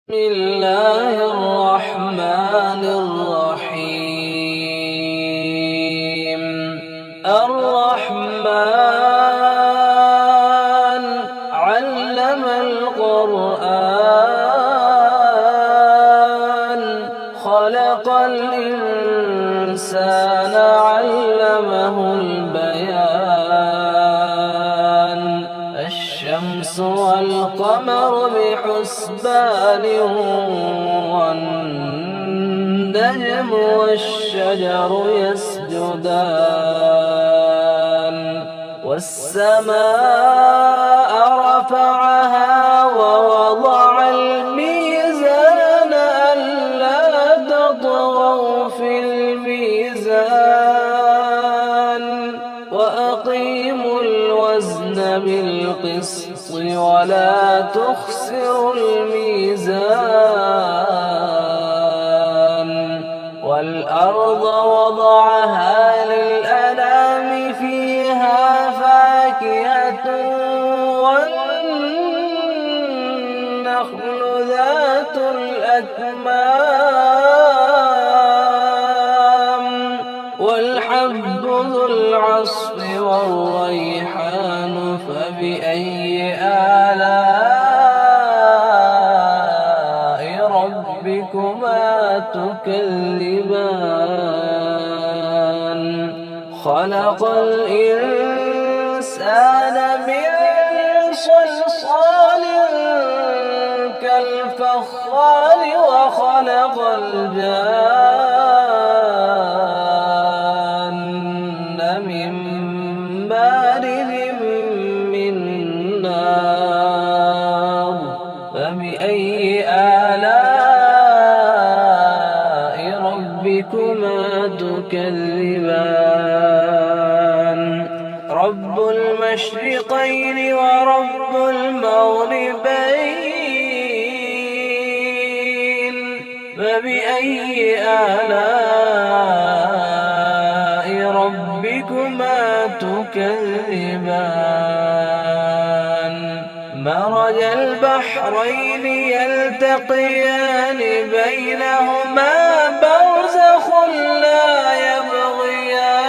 بسم الله الرحمن الرحيم. الرحمن علم القرآن خلق الإنسان علمه البيان. الشمس والقمر بحسبان والنجم والشجر يسجدان. والسماء رفعها ووضع الميزان ألا تطغوا في الميزان وأقيموا الوزن بالقسط ولا تخسروا الميزان. والأرض وضعها للأنام فيها فاكهة والنخل ذات الأكمام والحب ذو العصف والريحان. فبأي آلاء ربكما تكذبان. خلق الإنسان من صلصال كالفخار وخلق الجان من مارد من نار. فبأي آلاء ربكما تكذبان. رب المشرقين ورب المغربين. فبأي آلاء ربكما تكذبان. مرج البحرين يلتقيان بينهما برزخ لا يبغيان.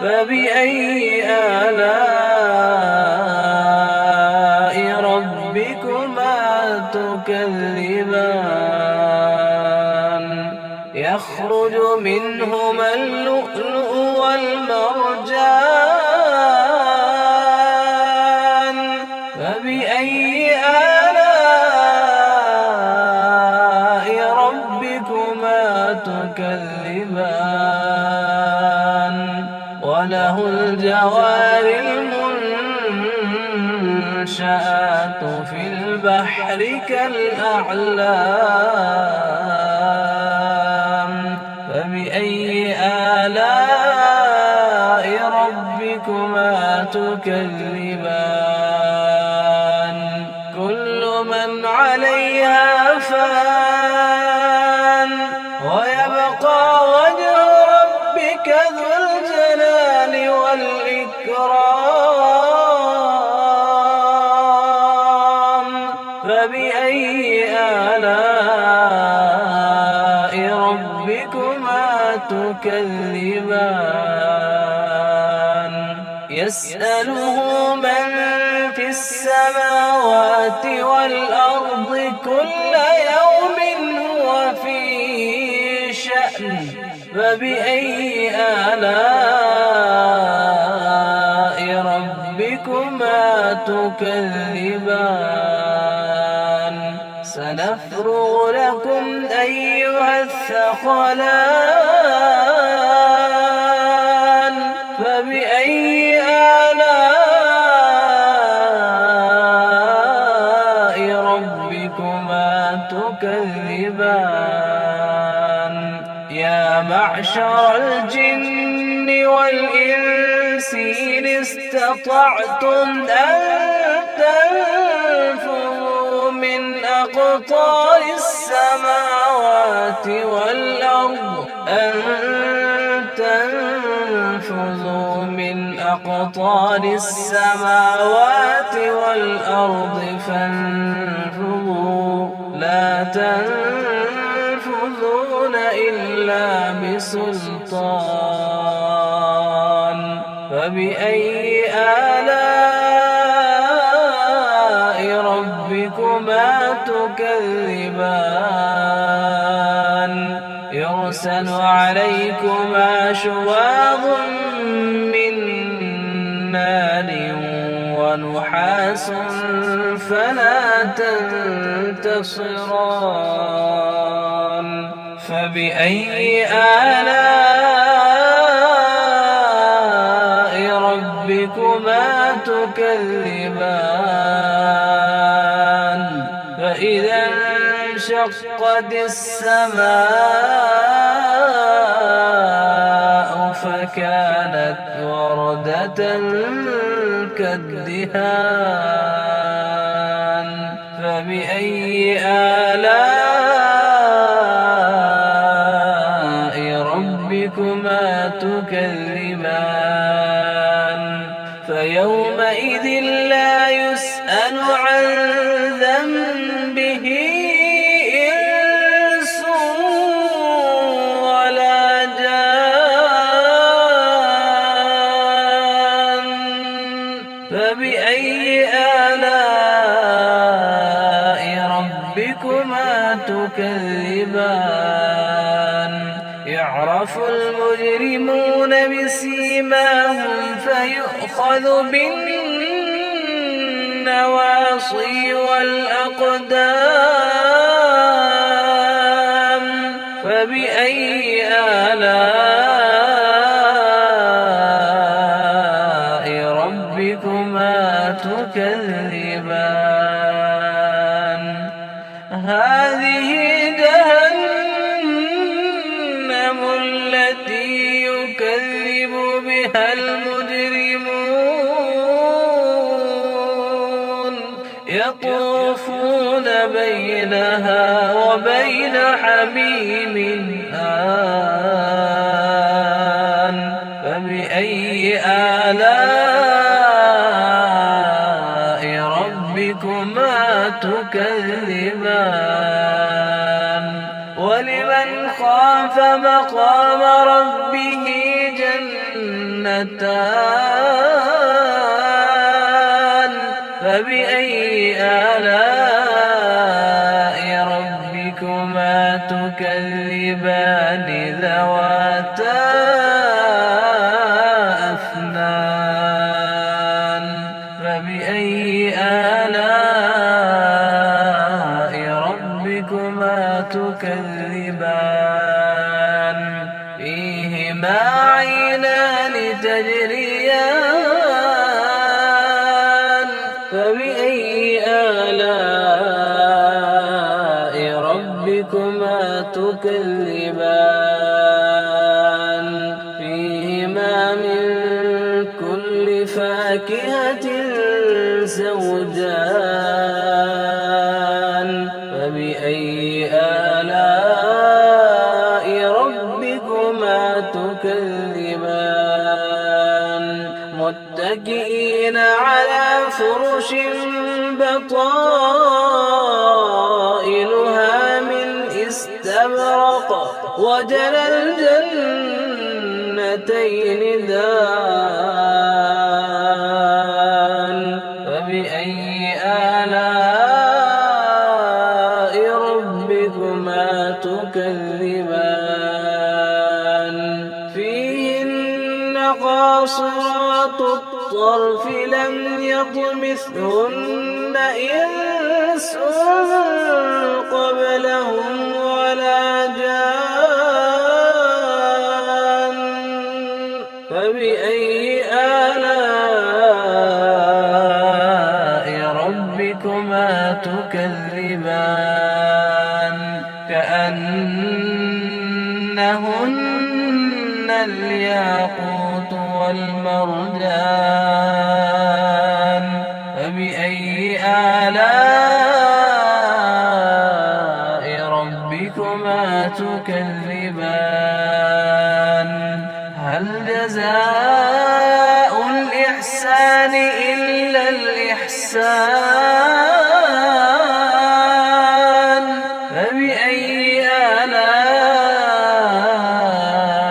فبأي آلاء ربكما تكذبان. يخرج منهما اللؤلؤ والمرجان. فبأي آلاء ربكما تكذبان. وله الجوار المنشآت في البحر كالأعلام. فبأي آلاء ربكما تكذبان. كل من عليها فان ويبقى وجه ربك ذو الجلال والإكرام. فبأي آلاء ربكما تكذبان. يسأله من في السماوات والأرض كل يوم هو في شأن. فبأي آلاء ربكما تكذبان. سنفرغ لكم أيها الثقلان. فبأي آلاء ربكما تكذبان. يا معشر الجن والإنس إن استطعتم أن تنفذوا من أقطار السماوات والأرض أن تنفذوا من أقطار السماوات والأرض فانفذوا لا تنفذون إلا بسلطان فبأي آلاء ربكما تكذبان يرسل عليكما شواظ من نار ونحاس فلا تنتصران فبأي آلاء ربكما تكذبان فإذا انشقت السماء فكانت وردة كالدهان فبأي آلاء ربكما تكذبان فيومئذ لا يسأل عن ذنبه إنس ولا جان فبأي آلاء ربكما تكذبان يعرف المجرمون بسيماهم فيؤخذ بالنواصي والأقدام فبأي آلاء ربكما تكذبان هذه جهنم التي يكذب بها المجرمون يطوفون بينها وبين حميم آن فبأي آلاء ربكما تكذبان ولمن خاف مقام ربه جنتان فبأي آلاء ربكما تكذبان ذواتا أفنان فبأي آلاء ربكما تكذبان فيهما عينان تجريان فبأي آلاء ربكما تكذبان فيهما من كل فاكهة زوجان فبأي آلاء ربكما تكذبان متكئين على فرش بطائنها من استبرق وجنى الجنتين دان فبأي آلاء ربكما تكذبان فيهن قاصرات الطرف لم يطمثهن إنس قبلهم ولا جان فبأي آلاء ربكما تكذبان كأنهن الياقوت والمرجان فبأي آلاء ربكما تكذبان هل جزاء إحسان فبأي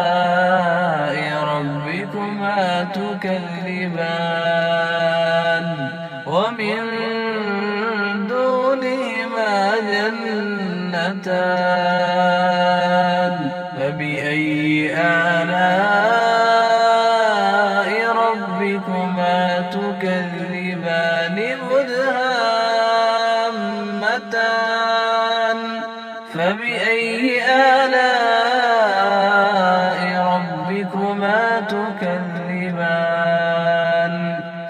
آلاء ربكما تكذبان ومن دونهما جنتان فبأي آلاء ربكما تكذبان مدهامتان فبأي آلاء ربكما تكذبان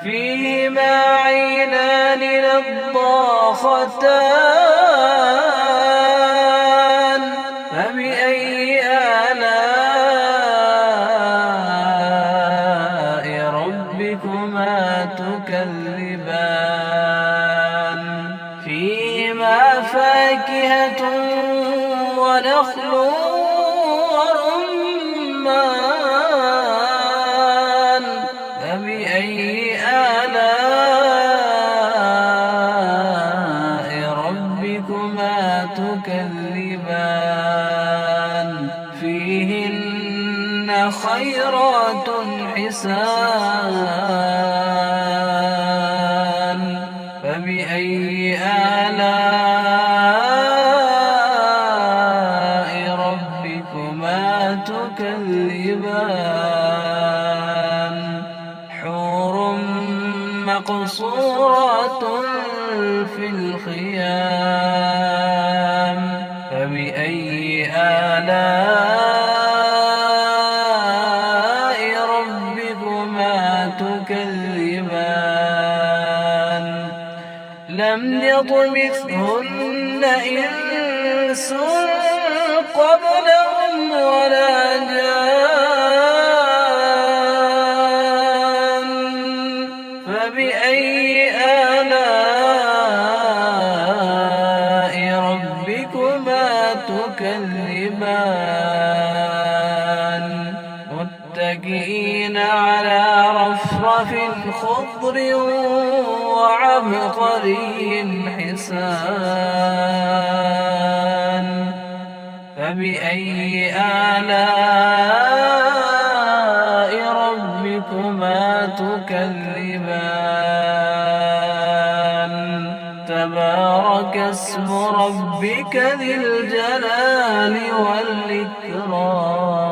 فيهما عينان نضاختان فبأي آلاء ربكما تكذبان فيهما فاكهة ونخل ورمان فبأي آلاء ربكما تكذبان فيهن خيرات حسان فبأي آلاء ربكما تكذبان حور مقصورات في الخيام فبأي آلاء ربكما تكذبان لم يطمثهن إنس قبلهم ولا جان فبأي آلاء ربكما تكذبان متكئين على رفرف خضر وعبقري حسان فبأي آلاء ربكما تكذبان تبارك اسم ربك ذي الجلال والإكرام